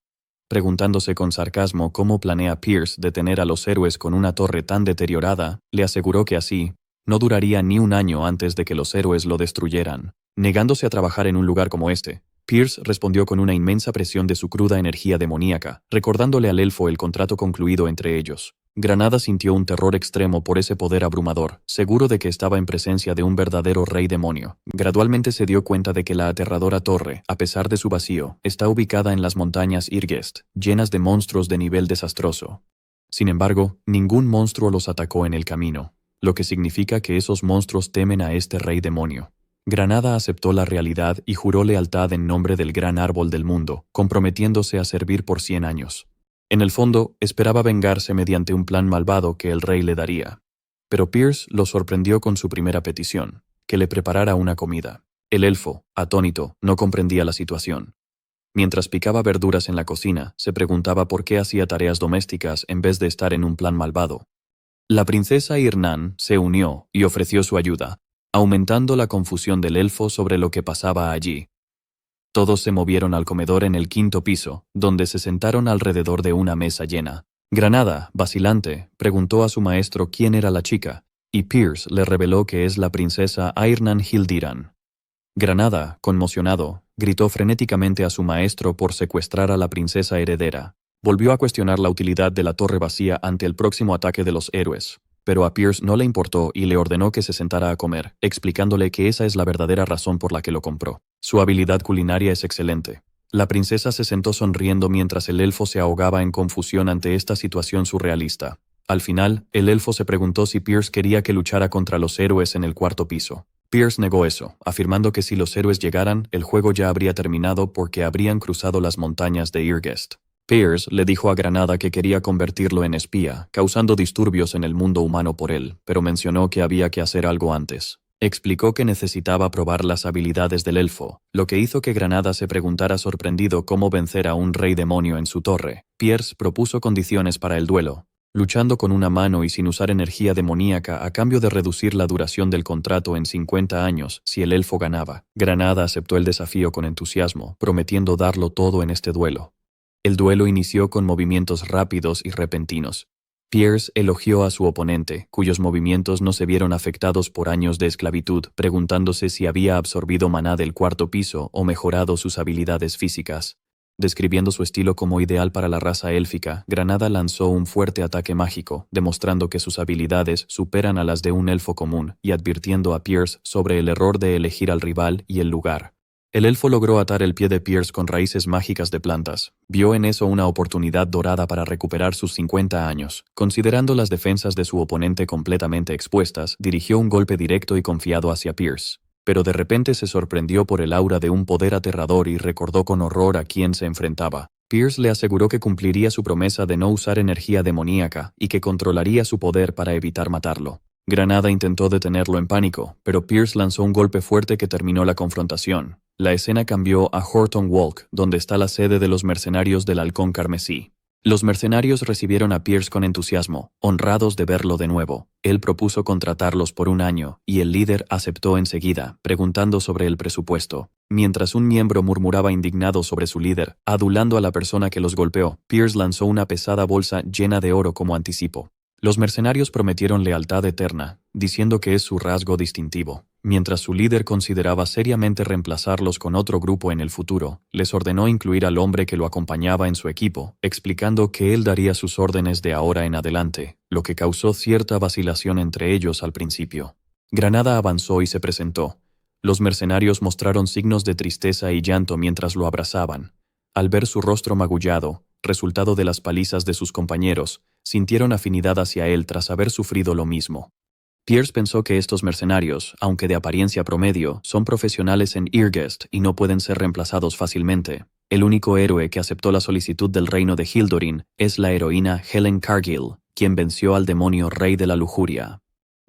Preguntándose con sarcasmo cómo planea Pierce detener a los héroes con una torre tan deteriorada, le aseguró que así no duraría ni un año antes de que los héroes lo destruyeran. Negándose a trabajar en un lugar como este, Pierce respondió con una inmensa presión de su cruda energía demoníaca, recordándole al elfo el contrato concluido entre ellos. Granada sintió un terror extremo por ese poder abrumador, seguro de que estaba en presencia de un verdadero rey demonio. Gradualmente se dio cuenta de que la aterradora torre, a pesar de su vacío, está ubicada en las montañas Irgest, llenas de monstruos de nivel desastroso. Sin embargo, ningún monstruo los atacó en el camino, lo que significa que esos monstruos temen a este rey demonio. Granada aceptó la realidad y juró lealtad en nombre del gran árbol del mundo, comprometiéndose a servir por 100 años. En el fondo, esperaba vengarse mediante un plan malvado que el rey le daría. Pero Pierce lo sorprendió con su primera petición, que le preparara una comida. El elfo, atónito, no comprendía la situación. Mientras picaba verduras en la cocina, se preguntaba por qué hacía tareas domésticas en vez de estar en un plan malvado. La princesa Irnan se unió y ofreció su ayuda, aumentando la confusión del elfo sobre lo que pasaba allí. Todos se movieron al comedor en el 5º piso, donde se sentaron alrededor de una mesa llena. Granada, vacilante, preguntó a su maestro quién era la chica, y Pierce le reveló que es la princesa Airnan Hildiran. Granada, conmocionado, gritó frenéticamente a su maestro por secuestrar a la princesa heredera. Volvió a cuestionar la utilidad de la torre vacía ante el próximo ataque de los héroes. Pero a Pierce no le importó y le ordenó que se sentara a comer, explicándole que esa es la verdadera razón por la que lo compró. Su habilidad culinaria es excelente. La princesa se sentó sonriendo mientras el elfo se ahogaba en confusión ante esta situación surrealista. Al final, el elfo se preguntó si Pierce quería que luchara contra los héroes en el 4º piso. Pierce negó eso, afirmando que si los héroes llegaran, el juego ya habría terminado porque habrían cruzado las montañas de Irgest. Pierce le dijo a Granada que quería convertirlo en espía, causando disturbios en el mundo humano por él, pero mencionó que había que hacer algo antes. Explicó que necesitaba probar las habilidades del elfo, lo que hizo que Granada se preguntara sorprendido cómo vencer a un rey demonio en su torre. Pierce propuso condiciones para el duelo, luchando con una mano y sin usar energía demoníaca a cambio de reducir la duración del contrato en 50 años si el elfo ganaba. Granada aceptó el desafío con entusiasmo, prometiendo darlo todo en este duelo. El duelo inició con movimientos rápidos y repentinos. Pierce elogió a su oponente, cuyos movimientos no se vieron afectados por años de esclavitud, preguntándose si había absorbido maná del 4º piso o mejorado sus habilidades físicas. Describiendo su estilo como ideal para la raza élfica, Granada lanzó un fuerte ataque mágico, demostrando que sus habilidades superan a las de un elfo común y advirtiendo a Pierce sobre el error de elegir al rival y el lugar. El elfo logró atar el pie de Pierce con raíces mágicas de plantas. Vio en eso una oportunidad dorada para recuperar sus 50 años. Considerando las defensas de su oponente completamente expuestas, dirigió un golpe directo y confiado hacia Pierce. Pero de repente se sorprendió por el aura de un poder aterrador y recordó con horror a quién se enfrentaba. Pierce le aseguró que cumpliría su promesa de no usar energía demoníaca y que controlaría su poder para evitar matarlo. Granada intentó detenerlo en pánico, pero Pierce lanzó un golpe fuerte que terminó la confrontación. La escena cambió a Horton Walk, donde está la sede de los mercenarios del Halcón Carmesí. Los mercenarios recibieron a Pierce con entusiasmo, honrados de verlo de nuevo. Él propuso contratarlos por 1 año, y el líder aceptó enseguida, preguntando sobre el presupuesto. Mientras un miembro murmuraba indignado sobre su líder, adulando a la persona que los golpeó, Pierce lanzó una pesada bolsa llena de oro como anticipo. Los mercenarios prometieron lealtad eterna, diciendo que es su rasgo distintivo. Mientras su líder consideraba seriamente reemplazarlos con otro grupo en el futuro, les ordenó incluir al hombre que lo acompañaba en su equipo, explicando que él daría sus órdenes de ahora en adelante, lo que causó cierta vacilación entre ellos al principio. Granada avanzó y se presentó. Los mercenarios mostraron signos de tristeza y llanto mientras lo abrazaban. Al ver su rostro magullado, resultado de las palizas de sus compañeros, sintieron afinidad hacia él tras haber sufrido lo mismo. Pierce pensó que estos mercenarios, aunque de apariencia promedio, son profesionales en Irgest y no pueden ser reemplazados fácilmente. El único héroe que aceptó la solicitud del reino de Hildurin es la heroína Helen Cargill, quien venció al demonio rey de la lujuria.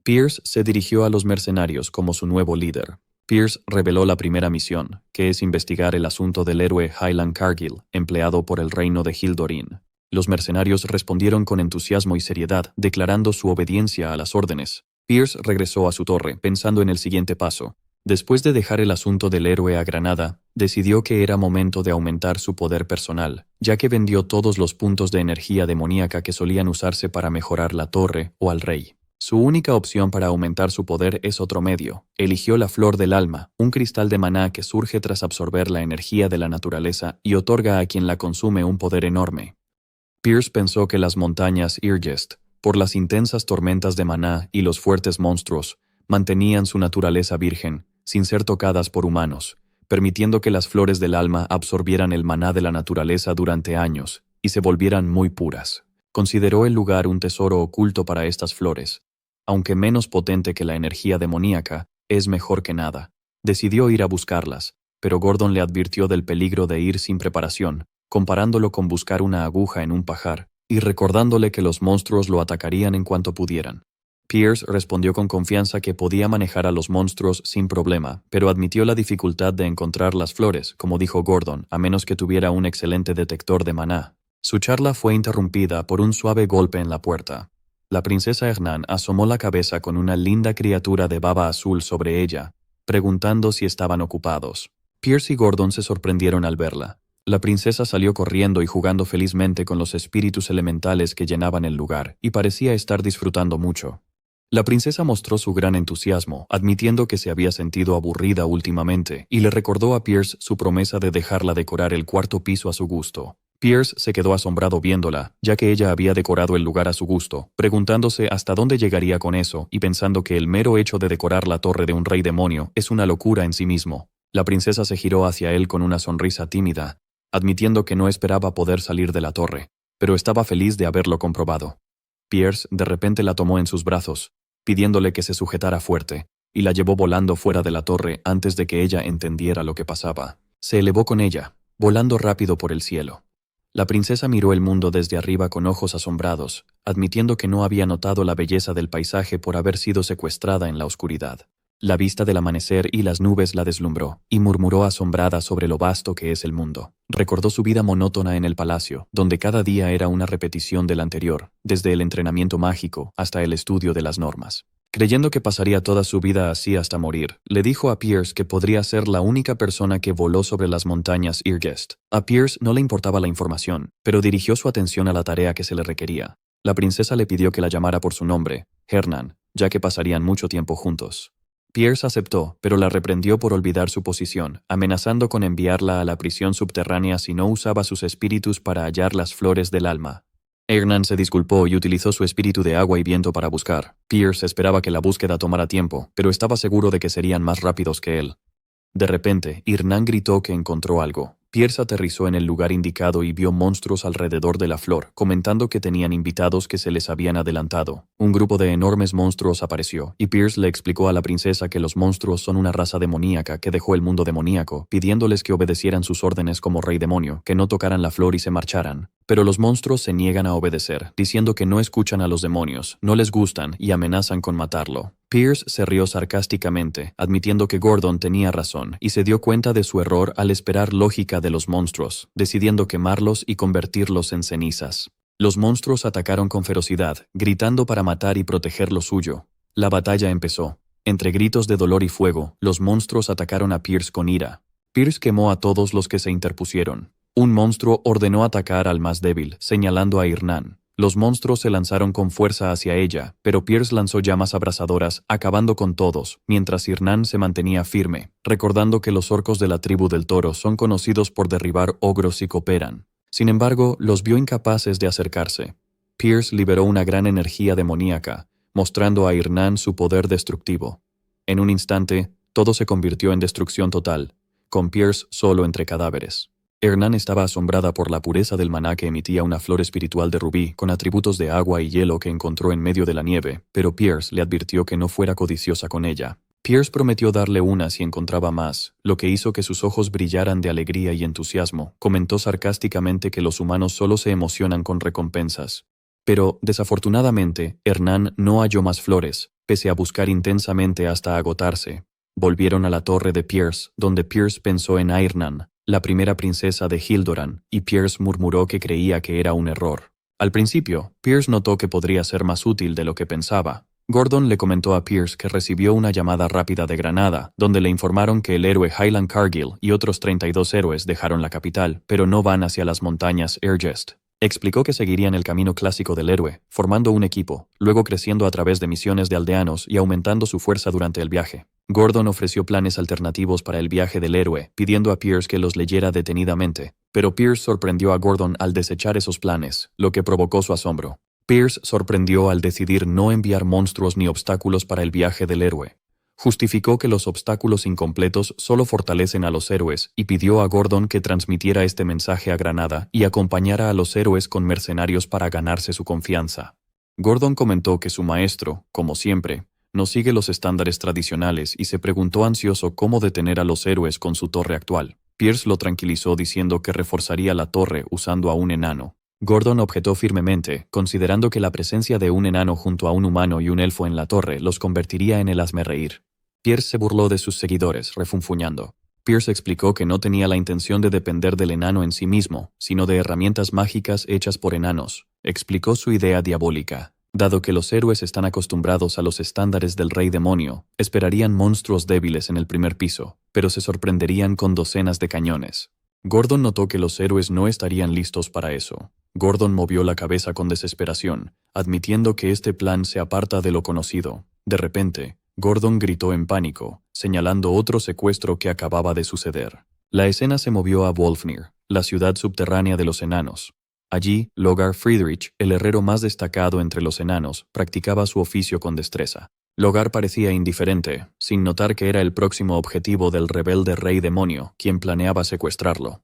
Pierce se dirigió a los mercenarios como su nuevo líder. Pierce reveló la primera misión, que es investigar el asunto del héroe Helen Cargill, empleado por el reino de Hildurin. Los mercenarios respondieron con entusiasmo y seriedad, declarando su obediencia a las órdenes. Pierce regresó a su torre, pensando en el siguiente paso. Después de dejar el asunto del héroe a Granada, decidió que era momento de aumentar su poder personal, ya que vendió todos los puntos de energía demoníaca que solían usarse para mejorar la torre o al rey. Su única opción para aumentar su poder es otro medio. Eligió la flor del alma, un cristal de maná que surge tras absorber la energía de la naturaleza y otorga a quien la consume un poder enorme. Pierce pensó que las montañas Irgest, por las intensas tormentas de maná y los fuertes monstruos, mantenían su naturaleza virgen, sin ser tocadas por humanos, permitiendo que las flores del alma absorbieran el maná de la naturaleza durante años y se volvieran muy puras. Consideró el lugar un tesoro oculto para estas flores. Aunque menos potente que la energía demoníaca, es mejor que nada. Decidió ir a buscarlas, pero Gordon le advirtió del peligro de ir sin preparación, comparándolo con buscar una aguja en un pajar, y recordándole que los monstruos lo atacarían en cuanto pudieran. Pierce respondió con confianza que podía manejar a los monstruos sin problema, pero admitió la dificultad de encontrar las flores, como dijo Gordon, a menos que tuviera un excelente detector de maná. Su charla fue interrumpida por un suave golpe en la puerta. La princesa Hernán asomó la cabeza con una linda criatura de baba azul sobre ella, preguntando si estaban ocupados. Pierce y Gordon se sorprendieron al verla. La princesa salió corriendo y jugando felizmente con los espíritus elementales que llenaban el lugar, y parecía estar disfrutando mucho. La princesa mostró su gran entusiasmo, admitiendo que se había sentido aburrida últimamente, y le recordó a Pierce su promesa de dejarla decorar el cuarto piso a su gusto. Pierce se quedó asombrado viéndola, ya que ella había decorado el lugar a su gusto, preguntándose hasta dónde llegaría con eso y pensando que el mero hecho de decorar la torre de un rey demonio es una locura en sí mismo. La princesa se giró hacia él con una sonrisa tímida, admitiendo que no esperaba poder salir de la torre, pero estaba feliz de haberlo comprobado. Pierce de repente la tomó en sus brazos, pidiéndole que se sujetara fuerte, y la llevó volando fuera de la torre antes de que ella entendiera lo que pasaba. Se elevó con ella, volando rápido por el cielo. La princesa miró el mundo desde arriba con ojos asombrados, admitiendo que no había notado la belleza del paisaje por haber sido secuestrada en la oscuridad. La vista del amanecer y las nubes la deslumbró, y murmuró asombrada sobre lo vasto que es el mundo. Recordó su vida monótona en el palacio, donde cada día era una repetición del anterior, desde el entrenamiento mágico hasta el estudio de las normas. Creyendo que pasaría toda su vida así hasta morir, le dijo a Pierce que podría ser la única persona que voló sobre las montañas Irgest. A Pierce no le importaba la información, pero dirigió su atención a la tarea que se le requería. La princesa le pidió que la llamara por su nombre, Hernán, ya que pasarían mucho tiempo juntos. Pierce aceptó, pero la reprendió por olvidar su posición, amenazando con enviarla a la prisión subterránea si no usaba sus espíritus para hallar las flores del alma. Hernán se disculpó y utilizó su espíritu de agua y viento para buscar. Pierce esperaba que la búsqueda tomara tiempo, pero estaba seguro de que serían más rápidos que él. De repente, Hernán gritó que encontró algo. Pierce aterrizó en el lugar indicado y vio monstruos alrededor de la flor, comentando que tenían invitados que se les habían adelantado. Un grupo de enormes monstruos apareció, y Pierce le explicó a la princesa que los monstruos son una raza demoníaca que dejó el mundo demoníaco, pidiéndoles que obedecieran sus órdenes como rey demonio, que no tocaran la flor y se marcharan. Pero los monstruos se niegan a obedecer, diciendo que no escuchan a los demonios, no les gustan y amenazan con matarlo. Pierce se rió sarcásticamente, admitiendo que Gordon tenía razón, y se dio cuenta de su error al esperar lógica de los monstruos, decidiendo quemarlos y convertirlos en cenizas. Los monstruos atacaron con ferocidad, gritando para matar y proteger lo suyo. La batalla empezó. Entre gritos de dolor y fuego, los monstruos atacaron a Pierce con ira. Pierce quemó a todos los que se interpusieron. Un monstruo ordenó atacar al más débil, señalando a Hernán. Los monstruos se lanzaron con fuerza hacia ella, pero Pierce lanzó llamas abrasadoras, acabando con todos, mientras Hernán se mantenía firme, recordando que los orcos de la tribu del toro son conocidos por derribar ogros y cooperan. Sin embargo, los vio incapaces de acercarse. Pierce liberó una gran energía demoníaca, mostrando a Hernán su poder destructivo. En un instante, todo se convirtió en destrucción total, con Pierce solo entre cadáveres. Hernán estaba asombrada por la pureza del maná que emitía una flor espiritual de rubí con atributos de agua y hielo que encontró en medio de la nieve, pero Pierce le advirtió que no fuera codiciosa con ella. Pierce prometió darle una si encontraba más, lo que hizo que sus ojos brillaran de alegría y entusiasmo. Comentó sarcásticamente que los humanos solo se emocionan con recompensas. Pero, desafortunadamente, Hernán no halló más flores, pese a buscar intensamente hasta agotarse. Volvieron a la torre de Pierce, donde Pierce pensó en Hernán, la primera princesa de Hildoran, y Pierce murmuró que creía que era un error. Al principio, Pierce notó que podría ser más útil de lo que pensaba. Gordon le comentó a Pierce que recibió una llamada rápida de Granada, donde le informaron que el héroe Highland Cargill y otros 32 héroes dejaron la capital, pero no van hacia las montañas Irgest. Explicó que seguirían el camino clásico del héroe, formando un equipo, luego creciendo a través de misiones de aldeanos y aumentando su fuerza durante el viaje. Gordon ofreció planes alternativos para el viaje del héroe, pidiendo a Pierce que los leyera detenidamente, pero Pierce sorprendió a Gordon al desechar esos planes, lo que provocó su asombro. Pierce sorprendió al decidir no enviar monstruos ni obstáculos para el viaje del héroe. Justificó que los obstáculos incompletos solo fortalecen a los héroes y pidió a Gordon que transmitiera este mensaje a Granada y acompañara a los héroes con mercenarios para ganarse su confianza. Gordon comentó que su maestro, como siempre, no sigue los estándares tradicionales y se preguntó ansioso cómo detener a los héroes con su torre actual. Pierce lo tranquilizó diciendo que reforzaría la torre usando a un enano. Gordon objetó firmemente, considerando que la presencia de un enano junto a un humano y un elfo en la torre los convertiría en el hazmerreír. Pierce se burló de sus seguidores, refunfuñando. Pierce explicó que no tenía la intención de depender del enano en sí mismo, sino de herramientas mágicas hechas por enanos. Explicó su idea diabólica. Dado que los héroes están acostumbrados a los estándares del rey demonio, esperarían monstruos débiles en el primer piso, pero se sorprenderían con docenas de cañones. Gordon notó que los héroes no estarían listos para eso. Gordon movió la cabeza con desesperación, admitiendo que este plan se aparta de lo conocido. De repente, Gordon gritó en pánico, señalando otro secuestro que acababa de suceder. La escena se movió a Wolfnir, la ciudad subterránea de los enanos. Allí, Logar Friedrich, el herrero más destacado entre los enanos, practicaba su oficio con destreza. Logar parecía indiferente, sin notar que era el próximo objetivo del rebelde rey demonio, quien planeaba secuestrarlo.